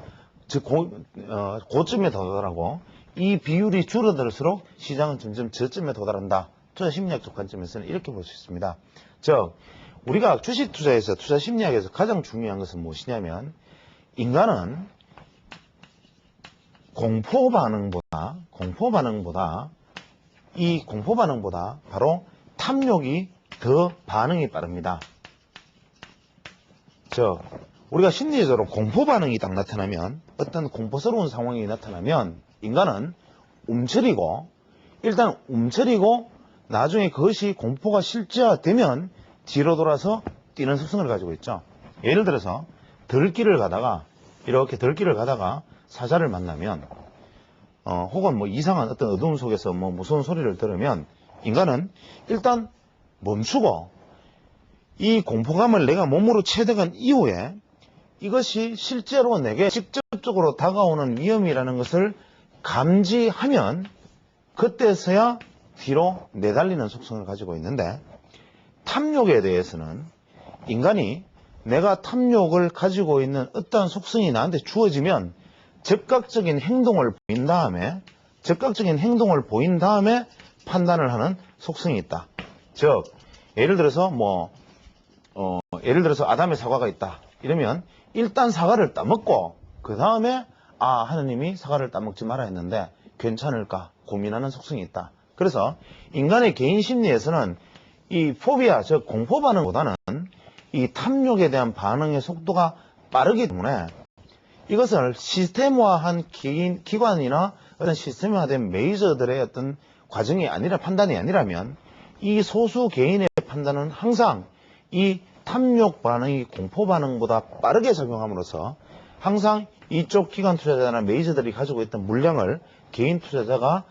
고점에 도달하고 이 비율이 줄어들수록 시장은 점점 저점에 도달한다. 투자 심리학적 관점에서는 이렇게 볼 수 있습니다. 즉, 우리가 주식 투자에서 투자 심리학에서 가장 중요한 것은 무엇이냐면 인간은 공포 반응보다 바로 탐욕이 더 반응이 빠릅니다. 즉, 우리가 심리적으로 공포 반응이 딱 나타나면 어떤 공포스러운 상황이 나타나면 인간은 움츠리고 나중에 그것이 공포가 실제화되면 뒤로 돌아서 뛰는 습성을 가지고 있죠. 예를 들어서 이렇게 들길을 가다가 사자를 만나면 혹은 뭐 이상한 어떤 어두움 속에서 뭐 무서운 소리를 들으면 인간은 일단 멈추고 이 공포감을 내가 몸으로 체득한 이후에 이것이 실제로 내게 직접적으로 다가오는 위험이라는 것을 감지하면 그때서야 뒤로 내달리는 속성을 가지고 있는데 탐욕에 대해서는 인간이 내가 탐욕을 가지고 있는 어떠한 속성이 나한테 주어지면 즉각적인 행동을 보인 다음에 판단을 하는 속성이 있다. 즉, 예를 들어서 아담의 사과가 있다. 이러면 일단 사과를 따먹고 그 다음에 하느님이 사과를 따먹지 마라 했는데 괜찮을까 고민하는 속성이 있다. 그래서 인간의 개인 심리에서는 이 포비아, 즉 공포 반응보다는 이 탐욕에 대한 반응의 속도가 빠르기 때문에 이것을 시스템화한 기관이나 어떤 시스템화된 메이저들의 어떤 과정이 아니라 판단이 아니라면 이 소수 개인의 판단은 항상 이 탐욕 반응이 공포 반응보다 빠르게 작용함으로써 항상 이쪽 기관 투자자나 메이저들이 가지고 있던 물량을 개인 투자자가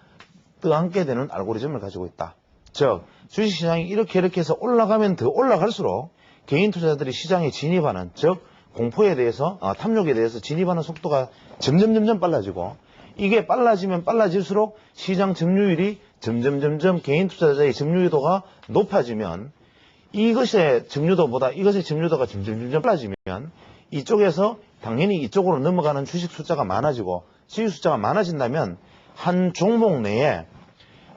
떠안게 되는 알고리즘을 가지고 있다. 즉, 주식시장이 이렇게 해서 올라가면 더 올라갈수록 개인 투자자들이 시장에 진입하는, 즉 공포에 대해서 탐욕에 대해서 진입하는 속도가 점점 빨라지고 이게 빨라지면 빨라질수록 시장 점유율이 점점 개인 투자자의 점유도가 높아지면 이것의 점유도가 점점 빨라지면 이쪽에서 당연히 이쪽으로 넘어가는 주식 숫자가 많아지고 주식 숫자가 많아진다면 한 종목 내에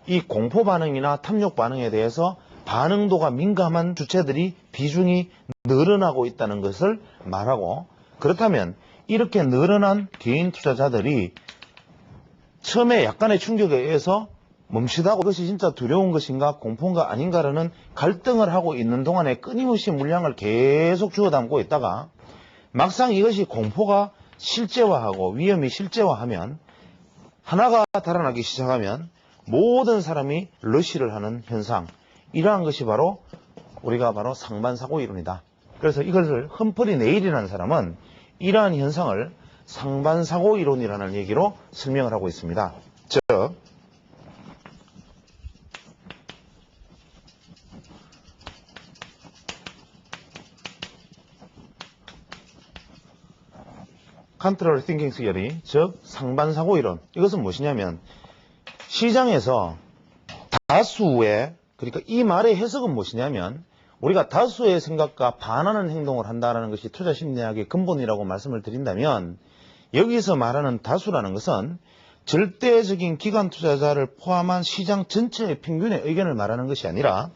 이 공포 반응이나 탐욕 반응에 대해서 반응도가 민감한 주체들이 비중이 늘어나고 있다는 것을 말하고, 그렇다면 이렇게 늘어난 개인 투자자들이 처음에 약간의 충격에 의해서 멈칫하고 그것이 진짜 두려운 것인가 공포인가 아닌가라는 갈등을 하고 있는 동안에 끊임없이 물량을 계속 주워 담고 있다가 막상 이것이 공포가 실제화하고 위험이 실제화하면 하나가 달아나기 시작하면 모든 사람이 러시를 하는 현상, 이러한 것이 우리가 상반사고 이론이다. 그래서 이것을 험프리 네일이라는 사람은 이러한 현상을 상반사고 이론이라는 얘기로 설명을 하고 있습니다. 즉, Contrary Thinking Theory, 즉 상반사고 이론. 이것은 무엇이냐면 시장에서 그러니까 이 말의 해석은 무엇이냐면 우리가 다수의 생각과 반하는 행동을 한다는 것이 투자 심리학의 근본이라고 말씀을 드린다면 여기서 말하는 다수라는 것은 절대적인 기관 투자자를 포함한 시장 전체의 평균의 의견을 말하는 것이 아니라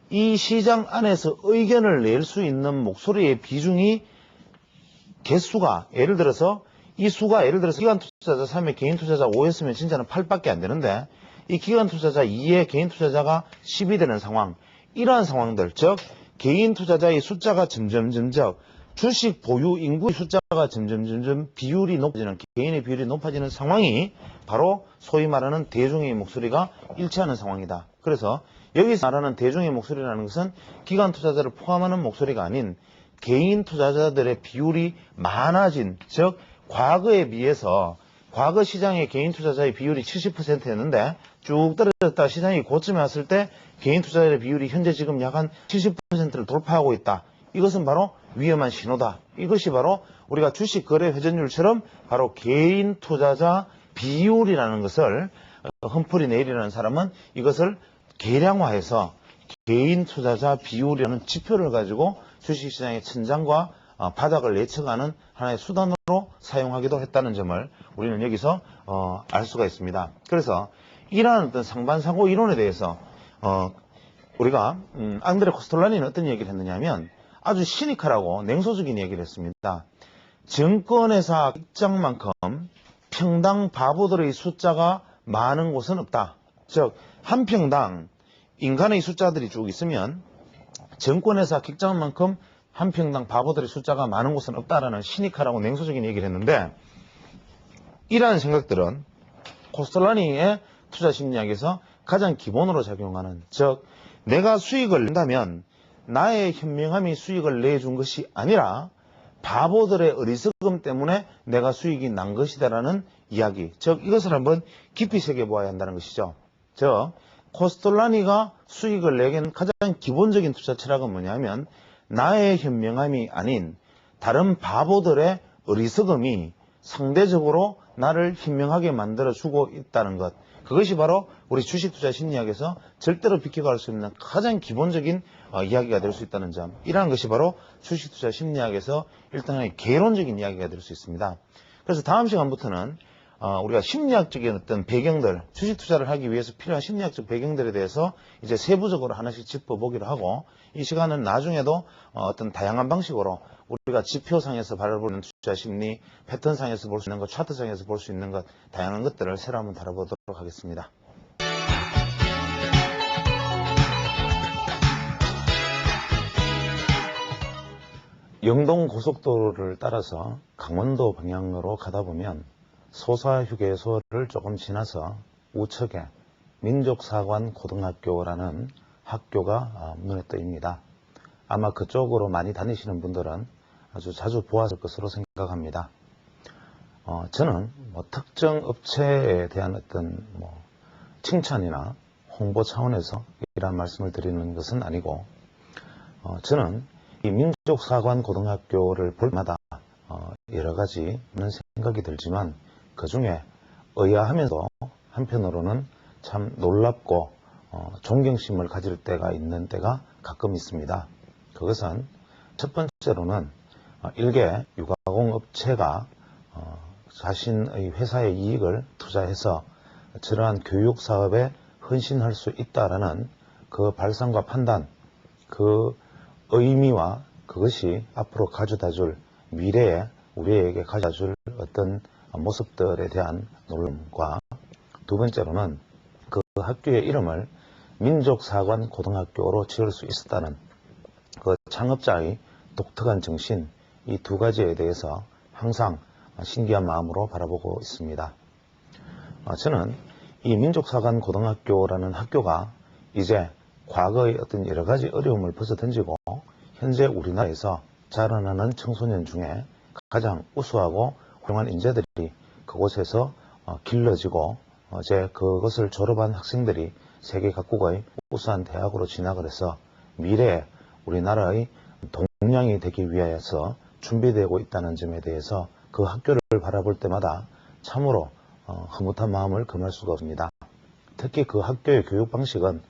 이 시장 안에서 의견을 낼 수 있는 목소리의 비중이 개수가 예를 들어서 기관 투자자 3에 개인 투자자 5였으면 진짜는 8밖에 안 되는데 이 기관 투자자 2에 개인 투자자가 10이 되는 상황, 이러한 상황들, 즉 개인 투자자의 숫자가 점점 주식 보유 인구의 숫자가 점점 비율이 높아지는, 개인의 비율이 높아지는 상황이 바로 소위 말하는 대중의 목소리가 일치하는 상황이다. 그래서 여기서 말하는 대중의 목소리라는 것은 기관 투자자를 포함하는 목소리가 아닌 개인 투자자들의 비율이 많아진, 즉 과거에 비해서 과거 시장의 개인 투자자의 비율이 70%였는데 쭉 떨어졌다 시장이 고점에 왔을 때 개인 투자자의 비율이 현재 지금 약 한 70%를 돌파하고 있다. 이것은 바로 위험한 신호다. 이것이 바로 우리가 주식 거래 회전율처럼 바로 개인 투자자 비율이라는 것을 험프리 네일이라는 사람은 이것을 계량화해서 개인 투자자 비율이라는 지표를 가지고 주식시장의 천장과 바닥을 예측하는 하나의 수단으로 사용하기도 했다는 점을 우리는 여기서 알 수가 있습니다. 그래서 이러한 어떤 상반사고 이론에 대해서 우리가 앙드레 코스톨라니는 어떤 얘기를 했느냐 하면 아주 시니컬하고 냉소적인 얘기를 했습니다. 증권회사 입장만큼 평당 바보들의 숫자가 많은 곳은 없다. 즉 한 평당 인간의 숫자들이 쭉 있으면 증권회사 객장만큼 한 평당 바보들의 숫자가 많은 곳은 없다라는 시니컬하고 냉소적인 얘기를 했는데, 이러한 생각들은 코스톨라니의 투자 심리학에서 가장 기본으로 작용하는, 즉 내가 수익을 낸다면 나의 현명함이 수익을 내준 것이 아니라 바보들의 어리석음 때문에 내가 수익이 난 것이다라는 이야기, 즉 이것을 한번 깊이 새겨보아야 한다는 것이죠. 즉 코스톨라니가 수익을 내기는 가장 기본적인 투자 철학은 뭐냐면 나의 현명함이 아닌 다른 바보들의 어리석음이 상대적으로 나를 현명하게 만들어주고 있다는 것, 그것이 바로 우리 주식투자 심리학에서 절대로 비켜갈 수 없는 가장 기본적인 이야기가 될 수 있다는 점, 이러한 것이 바로 주식투자 심리학에서 일단은 개론적인 이야기가 될 수 있습니다. 그래서 다음 시간부터는 우리가 심리학적인 어떤 배경들, 주식 투자를 하기 위해서 필요한 심리학적 배경들에 대해서 이제 세부적으로 하나씩 짚어보기로 하고, 이 시간은 나중에도 어떤 다양한 방식으로 우리가 지표상에서 바라보는 투자 심리, 패턴상에서 볼 수 있는 것, 차트상에서 볼 수 있는 것, 다양한 것들을 새로 한번 다뤄보도록 하겠습니다. 영동 고속도로를 따라서 강원도 방향으로 가다 보면 소사휴게소를 조금 지나서 우측에 민족사관 고등학교라는 학교가 눈에 띄입니다. 아마 그쪽으로 많이 다니시는 분들은 아주 자주 보았을 것으로 생각합니다. 저는 특정 업체에 대한 어떤 칭찬이나 홍보 차원에서 이런 말씀을 드리는 것은 아니고, 저는 이 민족사관 고등학교를 볼 때마다 여러 가지 생각이 들지만 그 중에 의아하면서 한편으로는 참 놀랍고 존경심을 가질 때가 있는 때가 가끔 있습니다. 그것은 첫 번째로는 일개 유가공업체가 자신의 회사의 이익을 투자해서 저러한 교육사업에 헌신할 수 있다라는 그 발상과 판단, 그 의미와 그것이 앞으로 가져다줄 미래에 우리에게 가져다줄 어떤 모습들에 대한 놀람과, 두 번째로는 그 학교의 이름을 민족사관 고등학교로 지을 수 있었다는 그 창업자의 독특한 정신, 이 두 가지에 대해서 항상 신기한 마음으로 바라보고 있습니다. 저는 이 민족사관 고등학교라는 학교가 이제 과거의 어떤 여러 가지 어려움을 벗어던지고 현재 우리나라에서 자라나는 청소년 중에 가장 우수하고 훌륭한 인재들이 그곳에서 길러지고 이제 그것을 졸업한 학생들이 세계 각국의 우수한 대학으로 진학을 해서 미래에 우리나라의 동량이 되기 위하여서 준비되고 있다는 점에 대해서 그 학교를 바라볼 때마다 참으로 흐뭇한 마음을 금할 수가 없습니다. 특히 그 학교의 교육 방식은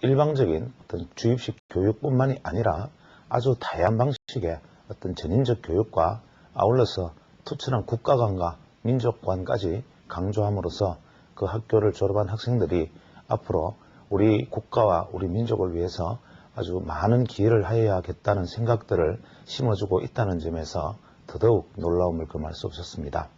일방적인 어떤 주입식 교육뿐만이 아니라 아주 다양한 방식의 어떤 전인적 교육과 아울러서 투철한 국가관과 민족관까지 강조함으로써 그 학교를 졸업한 학생들이 앞으로 우리 국가와 우리 민족을 위해서 아주 많은 기여를 하여야겠다는 생각들을 심어주고 있다는 점에서 더더욱 놀라움을 금할 수 없었습니다.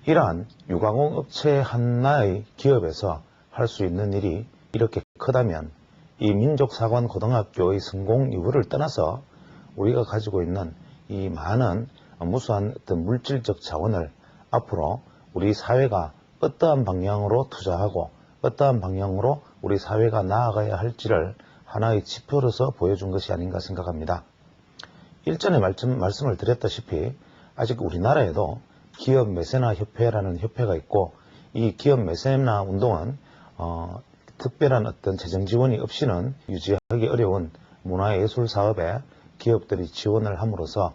이러한 유가공업체 하나의 기업에서 할 수 있는 일이 이렇게 크다면 이 민족사관 고등학교의 성공 여부를 떠나서 우리가 가지고 있는 이 많은 무수한 어떤 물질적 자원을 앞으로 우리 사회가 어떠한 방향으로 투자하고 어떠한 방향으로 우리 사회가 나아가야 할지를 하나의 지표로서 보여준 것이 아닌가 생각합니다. 일전에 말씀을 드렸다시피 아직 우리나라에도 기업 매세나 협회라는 협회가 있고, 이 기업 매세나 운동은 특별한 어떤 재정 지원이 없이는 유지하기 어려운 문화예술 사업에 기업들이 지원을 함으로써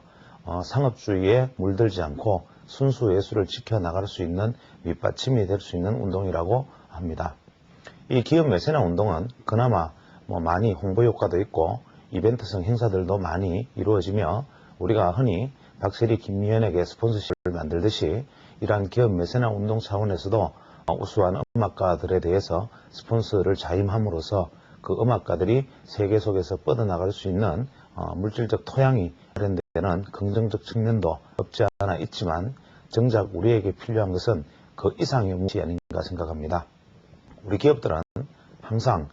상업주의에 물들지 않고 순수 예술을 지켜나갈 수 있는 밑받침이 될 수 있는 운동이라고 합니다. 이 기업 매세나 운동은 그나마 많이 홍보 효과도 있고 이벤트성 행사들도 많이 이루어지며 우리가 흔히 박세리 김미연에게 스폰서십을 만들듯이 이러한 기업 매세나 운동 차원에서도 우수한 음악가들에 대해서 스폰서를 자임함으로써 그 음악가들이 세계 속에서 뻗어나갈 수 있는 물질적 토양이 마련되는 긍정적 측면도 없지 않아 있지만 정작 우리에게 필요한 것은 그 이상의 무엇이 아닌가 생각합니다. 우리 기업들은 항상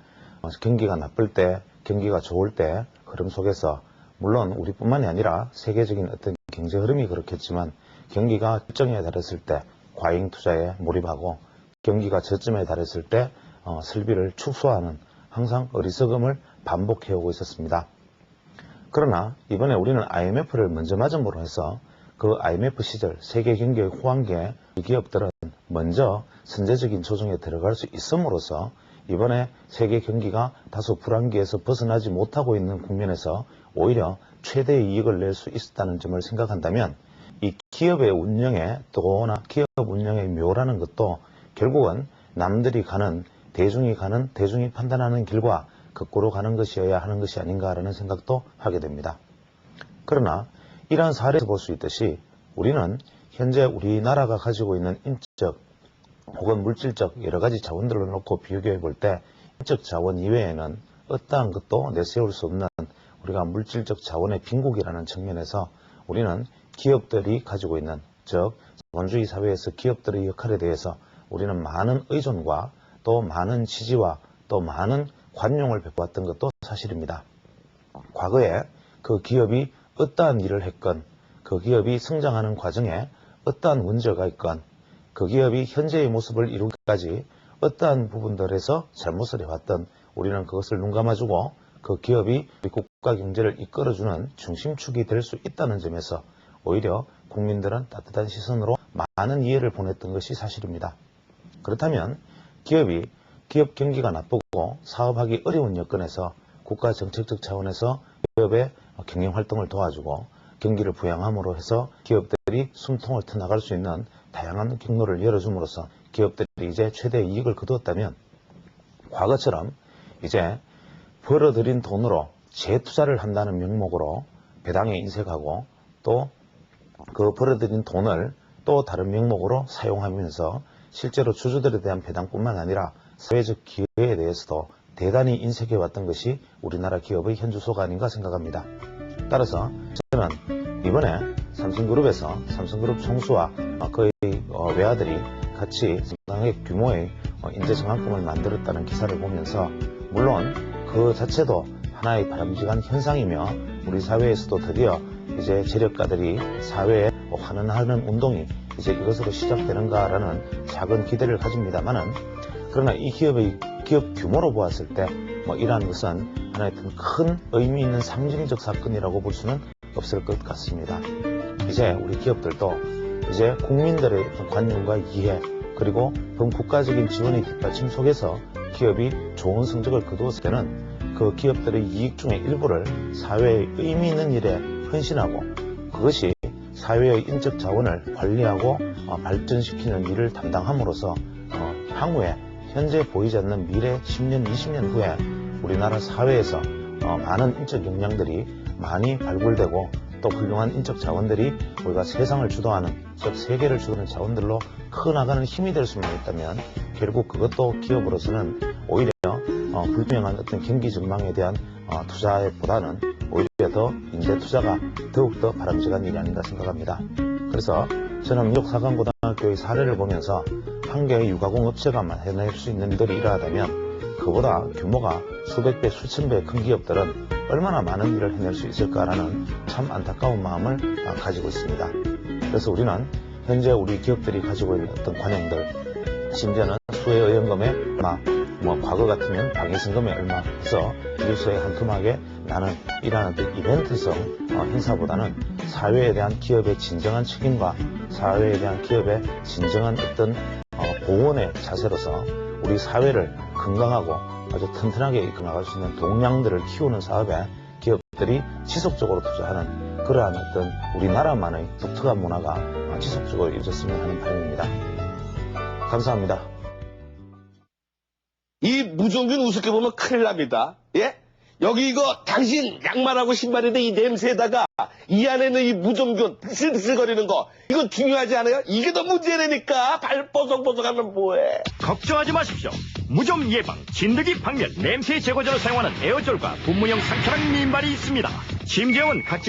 경기가 나쁠 때, 경기가 좋을 때 흐름 속에서 물론 우리뿐만이 아니라 세계적인 어떤 경제 흐름이 그렇겠지만 경기가 일정에 달했을 때 과잉 투자에 몰입하고 경기가 저점에 달했을 때 설비를 축소하는 항상 어리석음을 반복해오고 있었습니다. 그러나 이번에 우리는 IMF를 먼저 맞음으로 해서 그 IMF 시절 세계 경기의 호황기에 이 기업들은 먼저 선제적인 조정에 들어갈 수 있음으로써 이번에 세계 경기가 다소 불황기에서 벗어나지 못하고 있는 국면에서 오히려 최대의 이익을 낼 수 있었다는 점을 생각한다면 이 기업의 운영에 또나 기업 운영의 묘라는 것도 결국은 남들이 가는 대중이 판단하는 길과 거꾸로 가는 것이어야 하는 것이 아닌가라는 생각도 하게 됩니다. 그러나 이러한 사례에서 볼 수 있듯이 우리는 현재 우리나라가 가지고 있는 인적 혹은 물질적 여러 가지 자원들을 놓고 비교해 볼 때 인적 자원 이외에는 어떠한 것도 내세울 수 없는 우리가 물질적 자원의 빈국이라는 측면에서 우리는 기업들이 가지고 있는 즉 자본주의 사회에서 기업들의 역할에 대해서 우리는 많은 의존과 또 많은 지지와 또 많은 관용을 베풀었던 것도 사실입니다. 과거에 그 기업이 어떠한 일을 했건 그 기업이 성장하는 과정에 어떠한 문제가 있건 그 기업이 현재의 모습을 이루기까지 어떠한 부분들에서 잘못을 해왔던 우리는 그것을 눈감아주고 그 기업이 우리 국가 경제를 이끌어주는 중심축이 될 수 있다는 점에서 오히려 국민들은 따뜻한 시선으로 많은 이해를 보냈던 것이 사실입니다. 그렇다면 기업 경기가 나쁘고 사업하기 어려운 여건에서 국가 정책적 차원에서 기업의 경영활동을 도와주고 경기를 부양함으로 해서 기업들이 숨통을 터나갈 수 있는 다양한 경로를 열어줌으로써 기업들이 이제 최대 이익을 거두었다면 과거처럼 이제 벌어들인 돈으로 재투자를 한다는 명목으로 배당에 인색하고 또 그 벌어들인 돈을 또 다른 명목으로 사용하면서 실제로 주주들에 대한 배당뿐만 아니라 사회적 기회에 대해서도 대단히 인색해왔던 것이 우리나라 기업의 현주소가 아닌가 생각합니다. 따라서 저는 이번에 삼성그룹에서 삼성그룹 총수와 그의 외아들이 같이 상당히 규모의 인재정학금을 만들었다는 기사를 보면서 물론 그 자체도 하나의 바람직한 현상이며 우리 사회에서도 드디어 이제 재력가들이 사회에 환원하는 운동이 이제 이것으로 시작되는가라는 작은 기대를 가집니다만은 그러나 이 기업 규모로 보았을 때 이러한 것은 하나의 큰 의미 있는 상징적 사건이라고 볼 수는 없을 것 같습니다. 이제 우리 기업들도 이제 국민들의 관용과 이해 그리고 국가적인 지원의 뒷받침 속에서 기업이 좋은 성적을 거두었을 때는 그 기업들의 이익 중의 일부를 사회의 의미 있는 일에 헌신하고 그것이 사회의 인적 자원을 관리하고 발전시키는 일을 담당함으로써 향후에 현재 보이지 않는 미래 10년, 20년 후에 우리나라 사회에서 많은 인적 역량들이 많이 발굴되고 또 훌륭한 인적 자원들이 우리가 세상을 주도하는, 즉 세계를 주도하는 자원들로 커나가는 힘이 될 수만 있다면 결국 그것도 기업으로서는 오히려 불투명한 어떤 경기 전망에 대한 투자보다는 오히려 더 인재 투자가 더욱더 바람직한 일이 아닌가 생각합니다. 그래서 저는 미국 사관고등학교의 사례를 보면서 한 개의 유가공 업체가 해낼 수 있는 일들이 이러하다면 그보다 규모가 수백 배, 수천 배의 큰 기업들은 얼마나 많은 일을 해낼 수 있을까라는 참 안타까운 마음을 가지고 있습니다. 그래서 우리는 현재 우리 기업들이 가지고 있는 어떤 관행들, 심지어는 수혜 의원금에 과거 같으면 방해신금에 얼마 해서 뉴스에 한 토막에 나는 이러한 이벤트성 행사보다는 사회에 대한 기업의 진정한 책임과 사회에 대한 기업의 진정한 어떤 보원의 자세로서 우리 사회를 건강하고 아주 튼튼하게 이끌어 나갈 수 있는 동량들을 키우는 사업에 기업들이 지속적으로 투자하는 그러한 어떤 우리나라만의 독특한 문화가 지속적으로 이루어졌으면 하는 바람입니다. 감사합니다. 이 무종균 우습게 보면 큰일 납니다. 예? 여기 이거 당신 양말하고 신발인데 이 냄새에다가 이 안에는 이 무종균 비슬비슬거리는 거 이건 중요하지 않아요? 이게 더 문제라니까. 발 뽀송뽀송하면 뭐해. 걱정하지 마십시오. 무좀 예방, 진드기 박멸, 냄새 제거제로 사용하는 에어졸과 분무형 상처랑 민발이 있습니다. 심지어는 각질